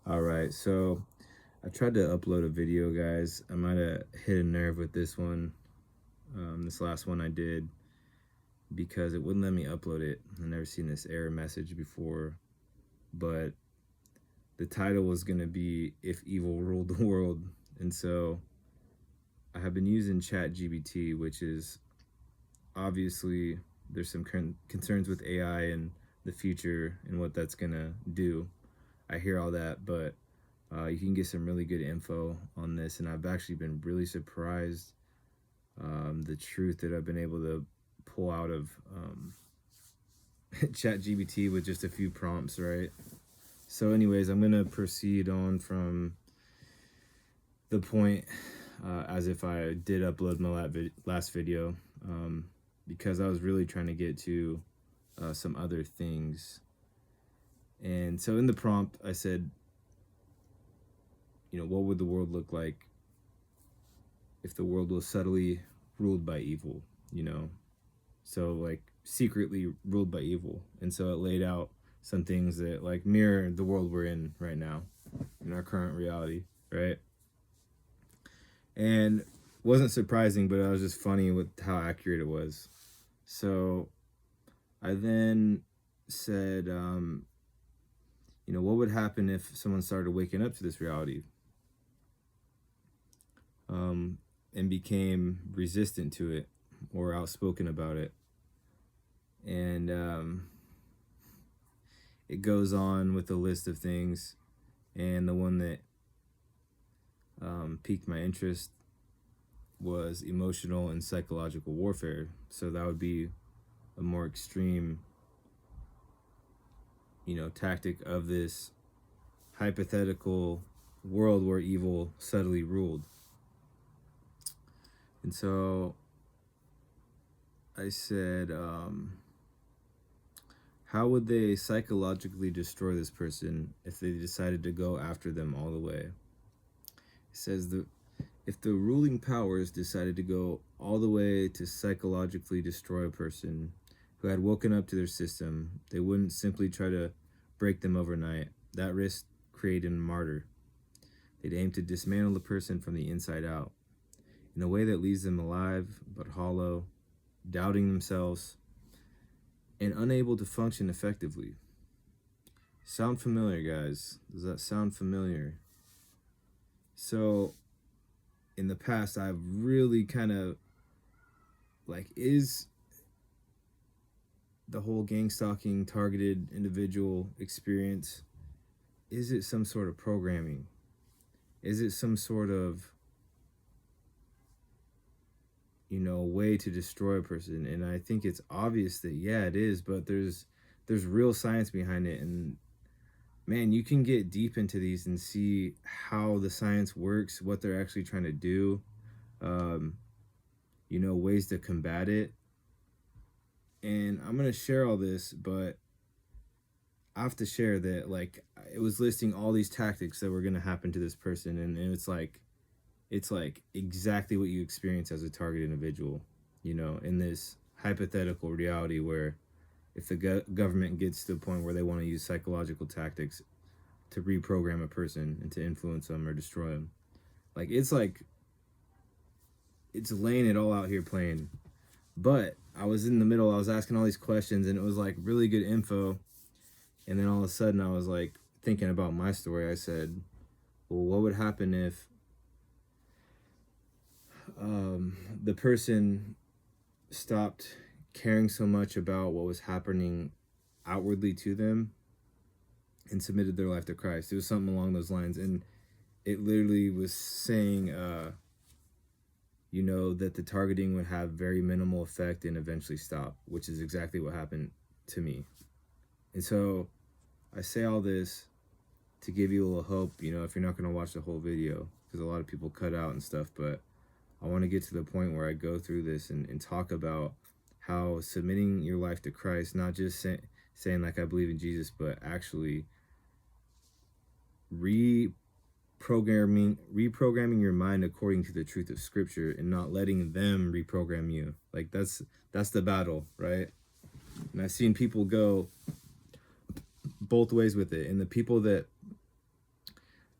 All right, so I tried to upload a video, guys. I might have hit a nerve with this one, this last one I did, because it wouldn't let me upload it. I've never seen this error message before, but the title was going to be If Evil Ruled the World. And so I have been using ChatGPT, which is obviously there's some concerns with AI and the future and what that's going to do. I hear all that, but you can get some really good info on this, and I've actually been really surprised the truth that I've been able to pull out of ChatGPT with just a few prompts, right? So anyways, I'm gonna proceed on from the point as if I did upload my last video, because I was really trying to get to some other things. And so in the prompt I said, what would the world look like if the world was subtly ruled by evil, so like secretly ruled by evil. And so it laid out some things that like mirror the world we're in right now, in our current reality, right? And wasn't surprising, but it was just funny with how accurate it was. So I then said, what would happen if someone started waking up to this reality, and became resistant to it or outspoken about it? And it goes on with a list of things, and the one that piqued my interest was emotional and psychological warfare. So that would be a more extreme, tactic of this hypothetical world where evil subtly ruled. And so I said, how would they psychologically destroy this person if they decided to go after them all the way? It says that if the ruling powers decided to go all the way to psychologically destroy a person who had woken up to their system, they wouldn't simply try to break them overnight. That risk created a martyr. They'd aim to dismantle the person from the inside out in a way that leaves them alive but hollow, doubting themselves, and unable to function effectively. Sound familiar, guys? Does that sound familiar? So in the past, I've really kind of is the whole gang stalking targeted individual experience, is it some sort of programming? Is it some sort of way to destroy a person? And I think it's obvious that yeah, it is, but there's real science behind it. And man, you can get deep into these and see how the science works, what they're actually trying to do, ways to combat it. And I'm going to share all this, but I have to share that it was listing all these tactics that were going to happen to this person, and it's like exactly what you experience as a target individual, in this hypothetical reality where if the government gets to the point where they want to use psychological tactics to reprogram a person and to influence them or destroy them, it's laying it all out here plain. But I was in the middle, I was asking all these questions, and it was like really good info. And then all of a sudden I was like thinking about my story. I said, well, what would happen if the person stopped caring so much about what was happening outwardly to them and submitted their life to Christ? It was something along those lines. And it literally was saying, that the targeting would have very minimal effect and eventually stop, which is exactly what happened to me. And so I say all this to give you a little hope, if you're not going to watch the whole video, because a lot of people cut out and stuff, but I want to get to the point where I go through this and talk about how submitting your life to Christ, not just saying like I believe in Jesus, but actually reprogramming your mind according to the truth of Scripture and not letting them reprogram you. Like that's the battle, right? And I've seen people go both ways with it. And the people that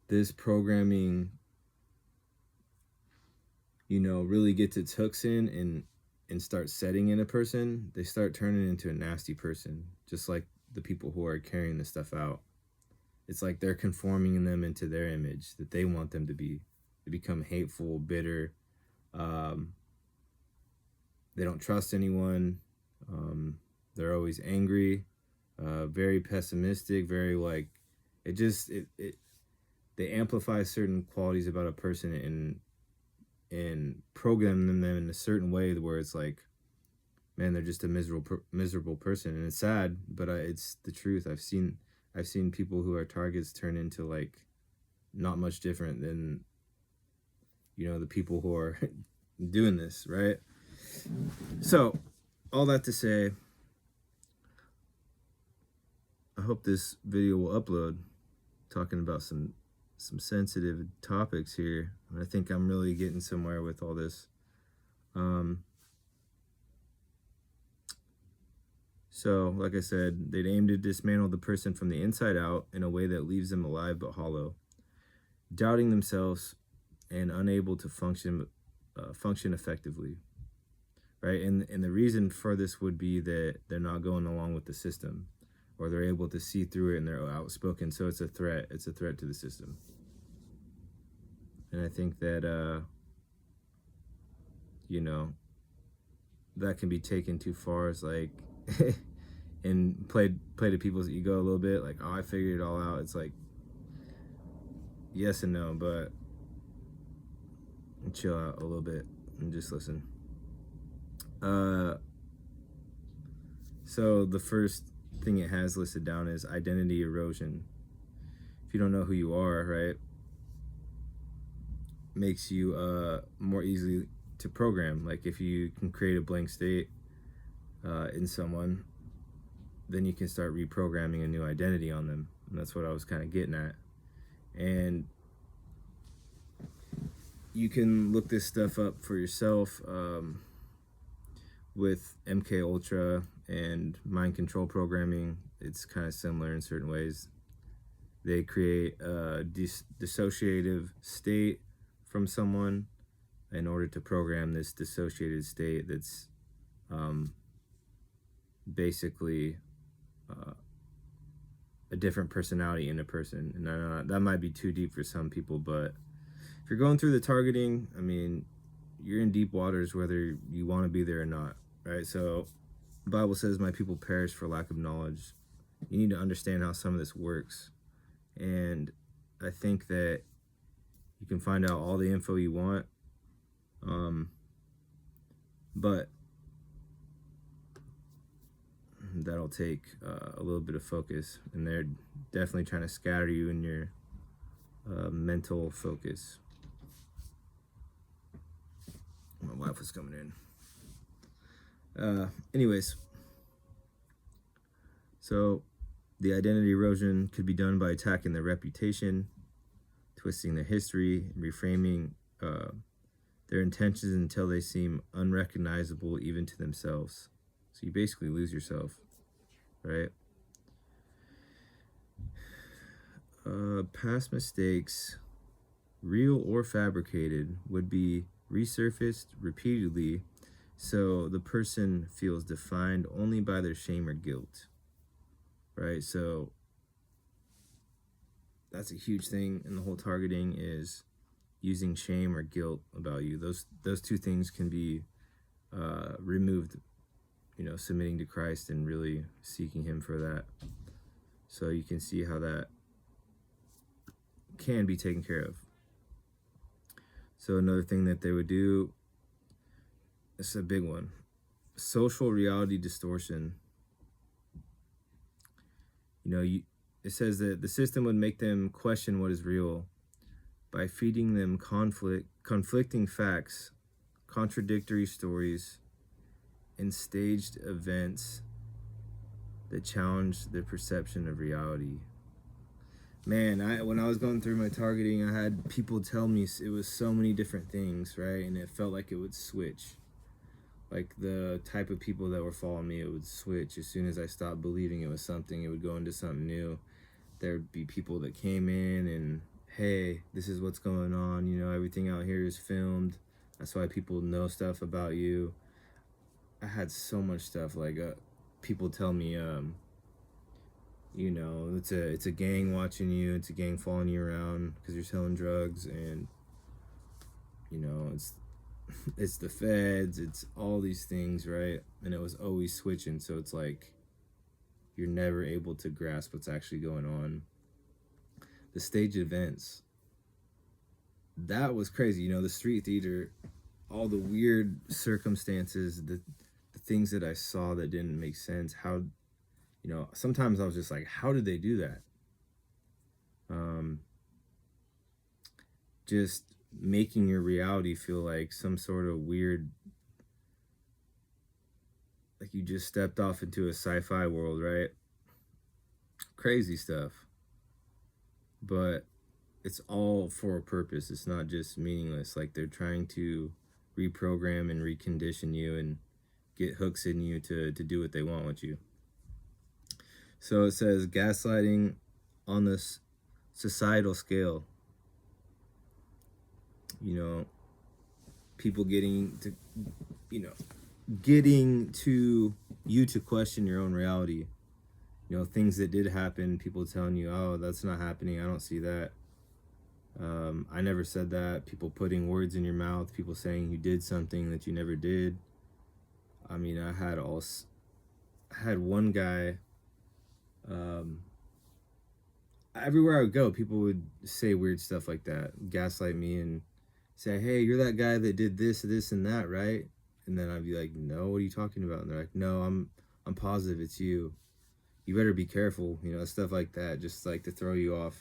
this programming, really gets its hooks in and starts setting in a person, they start turning into a nasty person, just like the people who are carrying the stuff out. It's like they're conforming them into their image that they want them to be. They become hateful, bitter. They don't trust anyone. They're always angry, very pessimistic, very like, they amplify certain qualities about a person and program them in a certain way where it's like, man, they're just a miserable person. And it's sad, but it's the truth. I've seen people who are targets turn into like not much different than the people who are doing this, right? So all that to say, I hope this video will upload, talking about some sensitive topics here. And I think I'm really getting somewhere with all this. So, like I said, they'd aim to dismantle the person from the inside out in a way that leaves them alive but hollow, doubting themselves and unable to function effectively, right? And the reason for this would be that they're not going along with the system, or they're able to see through it and they're outspoken. So it's a threat. It's a threat to the system. And I think that that can be taken too far as like and play to people's ego a little bit, like, oh, I figured it all out. It's like, yes and no, but chill out a little bit and just listen. So the first thing it has listed down is identity erosion. If you don't know who you are, right, makes you more easily to program. Like if you can create a blank state in someone, then you can start reprogramming a new identity on them. And that's what I was kind of getting at. And you can look this stuff up for yourself with MK Ultra and mind control programming. It's kind of similar in certain ways. They create a dissociative state from someone in order to program this dissociated state that's basically a different personality in a person. And that might be too deep for some people, but if you're going through the targeting, I mean, you're in deep waters whether you want to be there or not, right? So the Bible says, my people perish for lack of knowledge. You need to understand how some of this works. And I think that you can find out all the info you want, but that'll take a little bit of focus, and they're definitely trying to scatter you in your mental focus. My wife was coming in. Anyways, so the identity erosion could be done by attacking their reputation, twisting their history, and reframing their intentions until they seem unrecognizable even to themselves. So you basically lose yourself, right? Past mistakes, real or fabricated, would be resurfaced repeatedly, so the person feels defined only by their shame or guilt, right? So that's a huge thing in the whole targeting, is using shame or guilt about you. Those two things can be removed, submitting to Christ and really seeking him for that. So you can see how that can be taken care of. So another thing that they would do, this is a big one, social reality distortion. It says that the system would make them question what is real by feeding them conflicting facts, contradictory stories, and staged events that challenge their perception of reality. Man, when I was going through my targeting, I had people tell me it was so many different things, right? And it felt like it would switch. Like the type of people that were following me, it would switch. As soon as I stopped believing it was something, it would go into something new. There'd be people that came in and hey, this is what's going on, you know, everything out here is filmed, that's why people know stuff about you. I had so much stuff like people tell me you know, it's a gang watching you, it's a gang following you around because you're selling drugs, and you know, it's the feds, it's all these things, right? And it was always switching, so it's like you're never able to grasp what's actually going on. The stage events, that was crazy, you know, the street theater, all the weird circumstances, the things that I saw that didn't make sense. How, you know, sometimes I was just like, how did they do that? Just making your reality feel like some sort of weird, like you just stepped off into a sci-fi world, right? Crazy stuff. But it's all for a purpose. It's not just meaningless. Like they're trying to reprogram and recondition you and get hooks in you to do what they want with you. So it says gaslighting on this societal scale. You know, people getting to, you know, getting to you to question your own reality. You know, things that did happen, people telling you, oh, that's not happening, I don't see that. I never said that. People putting words in your mouth, people saying you did something that you never did. I mean, I had one guy, everywhere I would go, people would say weird stuff like that, gaslight me and say, hey, you're that guy that did this, this, and that, right? And then I'd be like, no, what are you talking about? And they're like, no, I'm positive it's you. You better be careful, you know, stuff like that, just like to throw you off.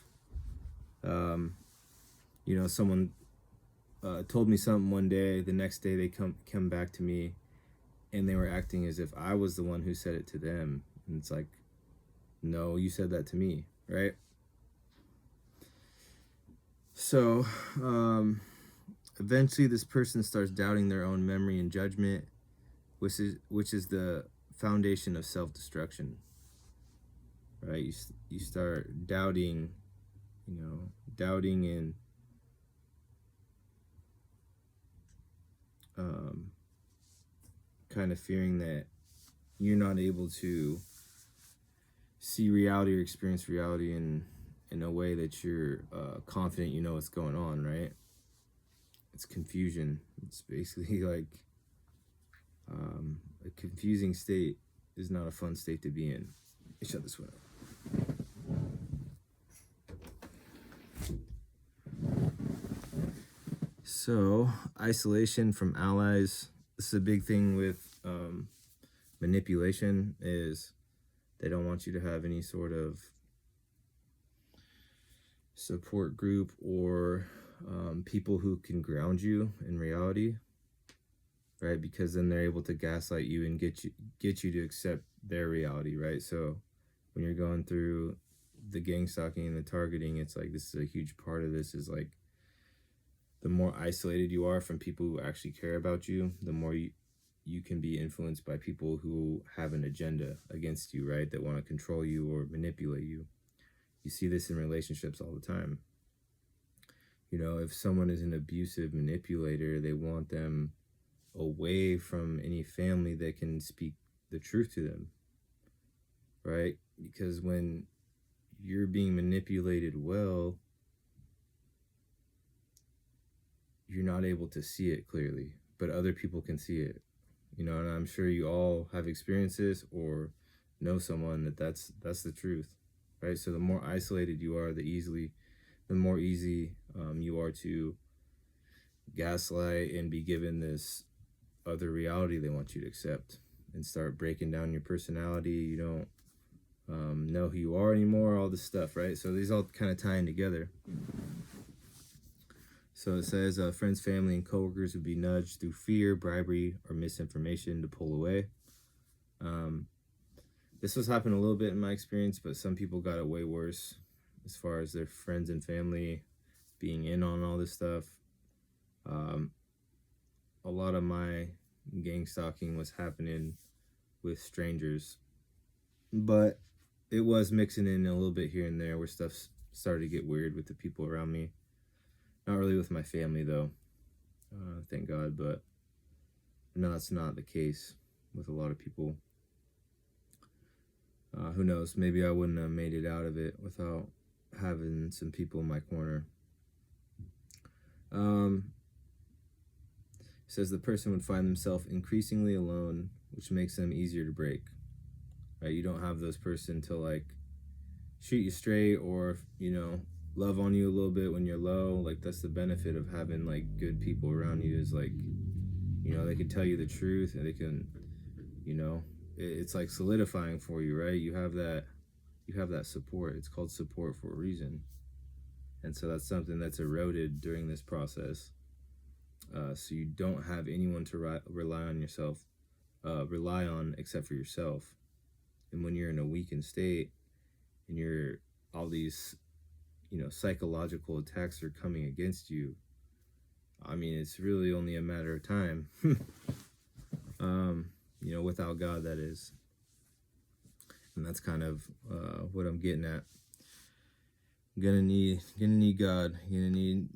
You know, someone told me something one day, the next day they come back to me and they were acting as if I was the one who said it to them. And it's like, no, you said that to me, right? So eventually this person starts doubting their own memory and judgment, which is the foundation of self-destruction, right? You start doubting, you know, doubting and kind of fearing that you're not able to see reality or experience reality in a way that you're confident you know what's going on, right? It's confusion. It's basically like a confusing state is not a fun state to be in. Let me shut this window. So, isolation from allies. This is a big thing with manipulation, is they don't want you to have any sort of support group or people who can ground you in reality, right? Because then they're able to gaslight you and get you to accept their reality, right? So when you're going through the gang stalking and the targeting, it's like this is a huge part of this, is like the more isolated you are from people who actually care about you, the more you can be influenced by people who have an agenda against you, right? That want to control you or manipulate you. You see this in relationships all the time. You know, if someone is an abusive manipulator, they want them away from any family that can speak the truth to them, right? Because when you're being manipulated well, you're not able to see it clearly, but other people can see it. You know, and I'm sure you all have experienced this or know someone that's the truth, right? So the more isolated you are, the more easy you are to gaslight and be given this other reality they want you to accept, and start breaking down your personality. You don't know who you are anymore, all this stuff, right? So these all kind of tying together. So it says friends, family, and coworkers would be nudged through fear, bribery, or misinformation to pull away. This was happening a little bit in my experience, but some people got it way worse as far as their friends and family being in on all this stuff. A lot of my gang stalking was happening with strangers, but it was mixing in a little bit here and there where stuff started to get weird with the people around me. Not really with my family though, thank God, but no, that's not the case with a lot of people. Who knows, maybe I wouldn't have made it out of it without having some people in my corner. Says the person would find themselves increasingly alone, which makes them easier to break. Right? You don't have those person to like shoot you straight or, you know, love on you a little bit when you're low. Like, that's the benefit of having like good people around you, is like, you know, they can tell you the truth, and they can, you know, it's like solidifying for you, right? You have that support. It's called support for a reason. And so that's something that's eroded during this process. So you don't have anyone to rely on except for yourself. And when you're in a weakened state and you're all these, you know, psychological attacks are coming against you, I mean, it's really only a matter of time. You know, without God, that is. And that's kind of what I'm getting at. I'm gonna need God. You're gonna need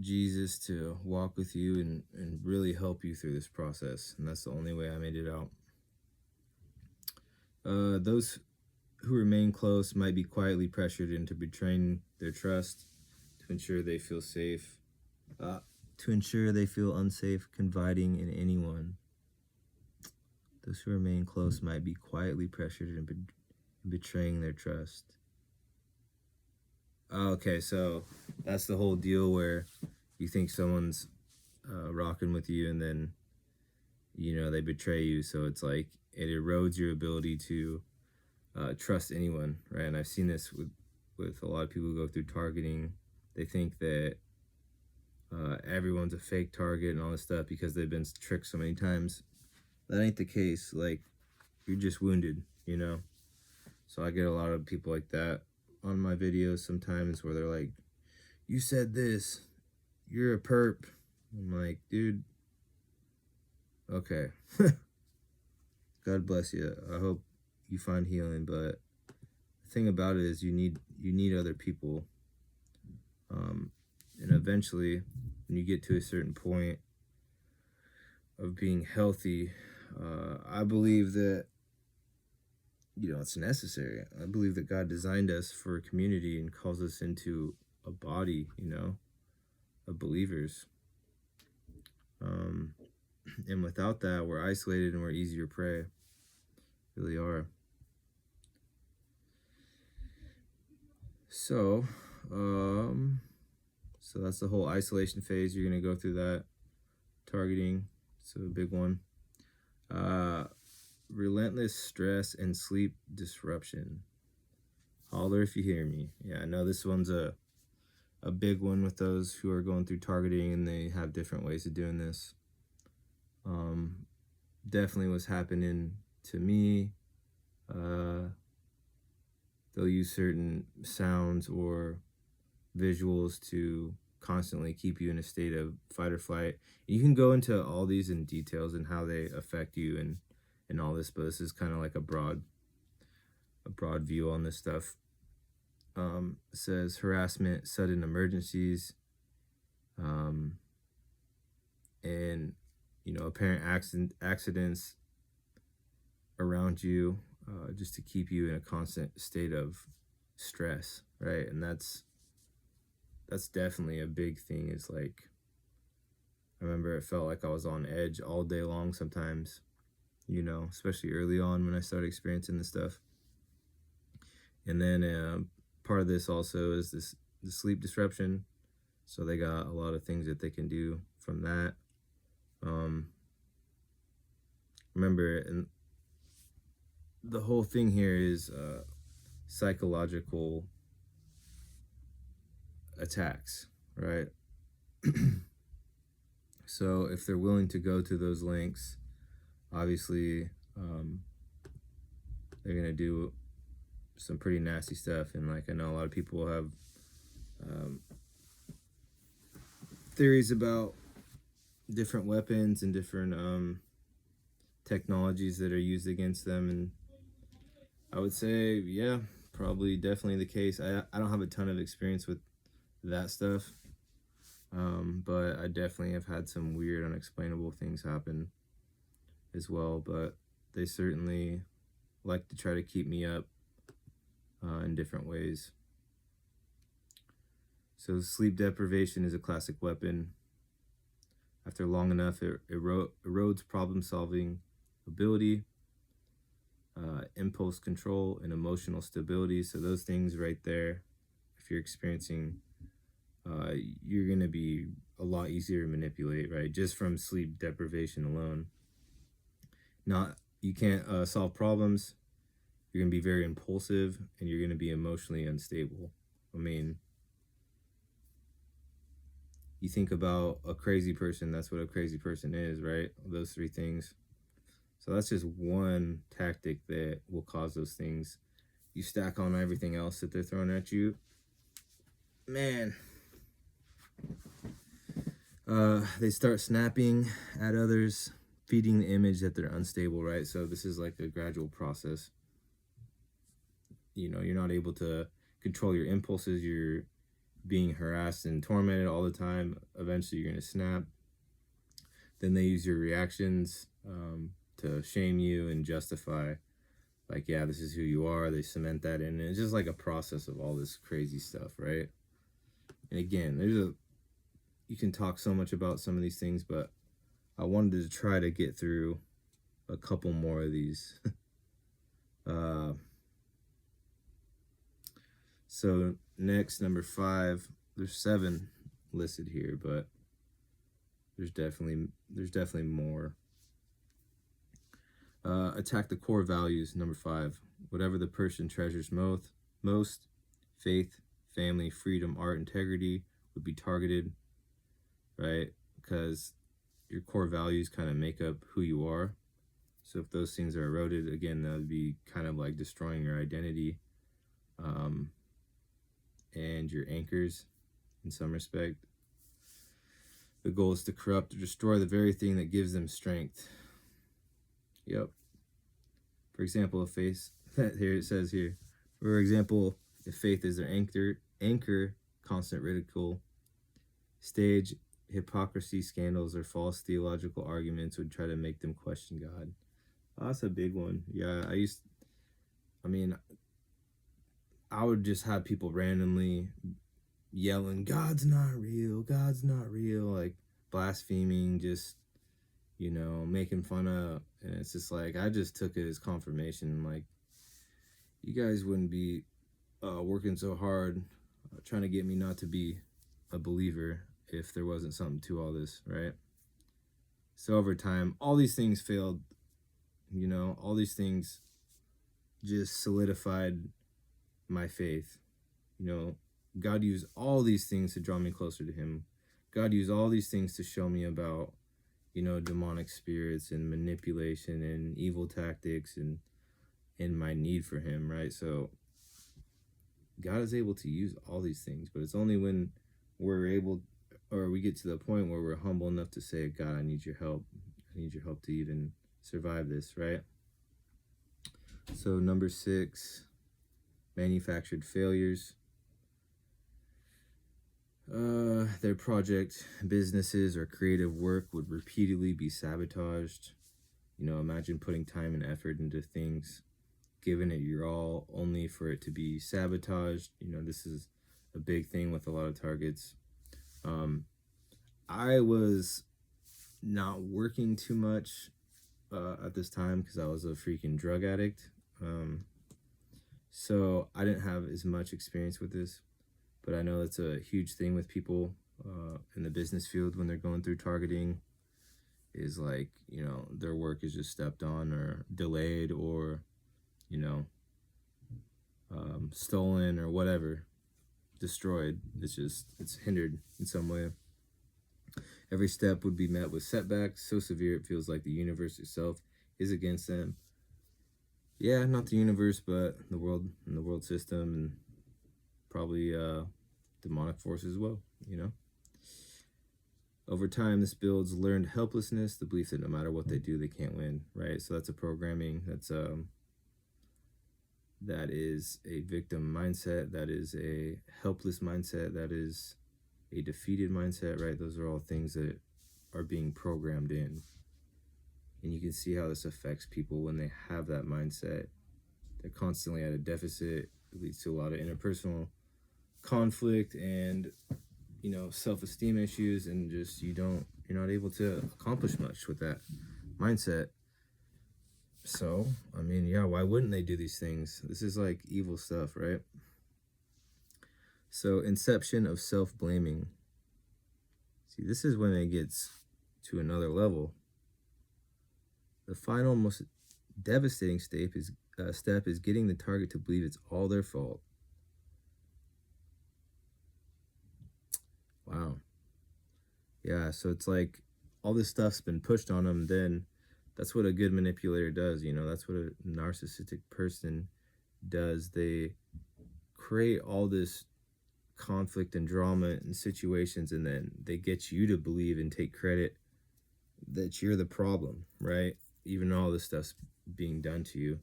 Jesus to walk with you and really help you through this process. And that's the only way I made it out. Those who remain close might be quietly pressured into betraying their trust to ensure they feel safe, to ensure they feel unsafe confiding in anyone. Those who remain close might be quietly pressured into betraying their trust. Okay, so that's the whole deal where you think someone's rocking with you, and then, you know, they betray you. So it's like it erodes your ability to trust anyone, right? And I've seen this with a lot of people who go through targeting. They think that everyone's a fake target and all this stuff because they've been tricked so many times. That ain't the case. Like, you're just wounded, you know? So I get a lot of people like that on my videos sometimes where they're like, you said this, you're a perp. I'm like, dude, okay. God bless you. I hope you find healing, but the thing about it is you need other people. And eventually, when you get to a certain point of being healthy, I believe that, you know, it's necessary. I believe that God designed us for a community and calls us into a body, you know, of believers. And without that, we're isolated and we're easier prey. Really are. So that's the whole isolation phase. You're going to go through that. Targeting, so a big one. Relentless stress and sleep disruption. Holler if you hear me. Yeah, I know this one's a big one with those who are going through targeting, and they have different ways of doing this. Definitely what's happening to me. They'll use certain sounds or visuals to constantly keep you in a state of fight or flight. And you can go into all these in details and how they affect you and all this, but this is kind of like a broad view on this stuff. It says harassment, sudden emergencies, and, you know, apparent accidents around you, just to keep you in a constant state of stress, right? And that's definitely a big thing. Is like, I remember it felt like I was on edge all day long sometimes, you know, especially early on when I started experiencing this stuff. And then part of this also is the sleep disruption. So they got a lot of things that they can do from that. Remember, and the whole thing here is psychological attacks, right? So if they're willing to go to those lengths, obviously they're gonna do some pretty nasty stuff. And like, I know a lot of people have theories about different weapons and different technologies that are used against them, and I would say, yeah, probably definitely the case. I don't have a ton of experience with that stuff, but I definitely have had some weird, unexplainable things happen as well. But they certainly like to try to keep me up in different ways. So sleep deprivation is a classic weapon. After long enough, it erodes problem-solving ability, impulse control, and emotional stability. So those things right there, if you're experiencing, you're going to be a lot easier to manipulate, right? Just from sleep deprivation alone. You can't solve problems. You're going to be very impulsive, and you're going to be emotionally unstable. I mean, you think about a crazy person, that's what a crazy person is, right? Those three things. So that's just one tactic that will cause those things. You stack on everything else that they're throwing at you, man. They start snapping at others, feeding the image that they're unstable, right? So this is like a gradual process. You know, you're not able to control your impulses. You're being harassed and tormented all the time. Eventually you're going to snap. Then they use your reactions to shame you and justify, like, yeah, this is who you are. They cement that in. And it's just like a process of all this crazy stuff, right? And again, you can talk so much about some of these things, but I wanted to try to get through a couple more of these. So next, number 5, there's 7 listed here, but there's definitely more. Attack the core values, number 5. Whatever the person treasures most, faith, family, freedom, art, integrity, would be targeted, right? Because your core values kind of make up who you are. So if those things are eroded, again, that would be kind of like destroying your identity and your anchors in some respect. The goal is to corrupt or destroy the very thing that gives them strength. Yep. For example, if faith, here it says here, for example, if faith is their anchor, constant ridicule, stage, hypocrisy, scandals, or false theological arguments would try to make them question God. Oh, that's a big one. Yeah, I would just have people randomly yelling, God's not real, like blaspheming, just, making fun of, and it's just like, I just took it as confirmation, like, you guys wouldn't be working so hard trying to get me not to be a believer if there wasn't something to all this, right? So over time, all these things failed, all these things just solidified my faith. God used all these things to draw me closer to him. God used all these things to show me about, demonic spirits and manipulation and evil tactics and my need for him, right? So God is able to use all these things, but it's only when we get to the point where we're humble enough to say, God, I need your help. I need your help to even survive this, right? So number 6, manufactured failures. Their project, businesses, or creative work would repeatedly be sabotaged. Imagine putting time and effort into things, giving it your all, only for it to be sabotaged. This is a big thing with a lot of targets. I was not working too much at this time because I was a freaking drug addict. So I didn't have as much experience with this, but I know that's a huge thing with people in the business field when they're going through targeting, is like, their work is just stepped on or delayed or, stolen or whatever, destroyed. It's hindered in some way. Every step would be met with setbacks so severe it feels like the universe itself is against them. Yeah, not the universe, but the world and the world system, and probably demonic forces as well, Over time, this builds learned helplessness, the belief that no matter what they do, they can't win, right? So that's a programming that's that is a victim mindset, that is a helpless mindset, that is a defeated mindset, right? Those are all things that are being programmed in. And you can see how this affects people when they have that mindset. They're constantly at a deficit. It leads to a lot of interpersonal conflict and, you know, self-esteem issues, and just you're not able to accomplish much with that mindset. So, I mean, yeah, why wouldn't they do these things? This is like evil stuff, right? So, inception of self-blaming. See, this is when it gets to another level. The final, most devastating step is getting the target to believe it's all their fault. Wow. Yeah, so it's like all this stuff's been pushed on them. Then that's what a good manipulator does. You know, that's what a narcissistic person does. They create all this conflict and drama and situations, and then they get you to believe and take credit that you're the problem, right? Even all this stuff's being done to you.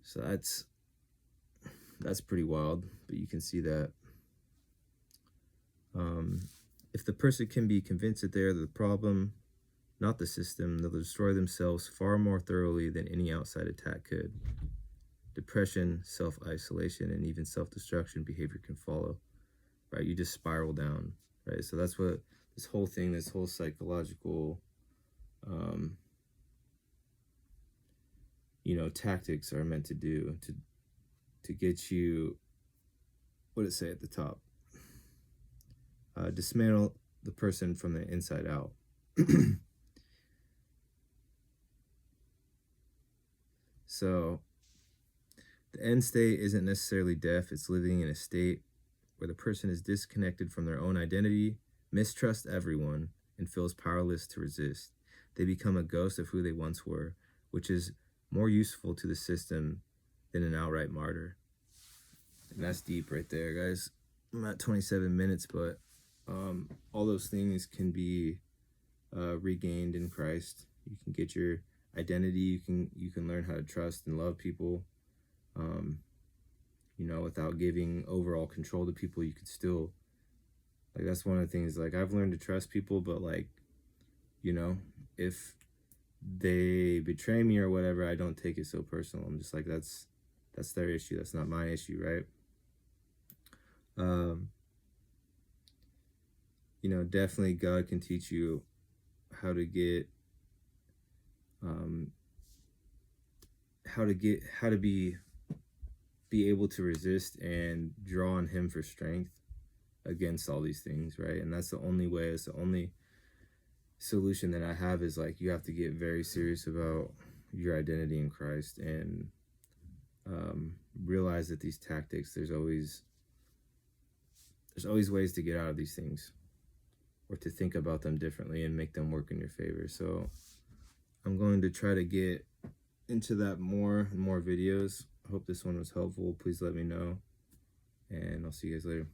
So that's pretty wild, but you can see that. If the person can be convinced that they're the problem, not the system, they'll destroy themselves far more thoroughly than any outside attack could. Depression, self-isolation, and even self-destruction behavior can follow, right? You just spiral down, right? So that's what this whole thing, this whole psychological, you know, tactics are meant to do, to get you, what did it say at the top? Dismantle the person from the inside out. So the end state isn't necessarily death. It's living in a state where the person is disconnected from their own identity, mistrusts everyone, and feels powerless to resist. They become a ghost of who they once were, which is more useful to the system than an outright martyr. And that's deep right there, guys. I'm at 27 minutes, but all those things can be regained in Christ. You can get your identity. You can learn how to trust and love people. You know, without giving overall control to people. You could still, like, that's one of the things. Like, I've learned to trust people, but like, you know, if they betray me or whatever, I don't take it so personal. I'm just like, that's their issue. That's not my issue, right? You know, definitely God can teach you how to get, how to be able to resist and draw on Him for strength against all these things, right? And that's the only way. It's the only solution that I have, is like, you have to get very serious about your identity in Christ, and realize that these tactics, there's always ways to get out of these things, or to think about them differently and make them work in your favor. So I'm going to try to get into that more and more videos. I hope this one was helpful. Please let me know, and I'll see you guys later.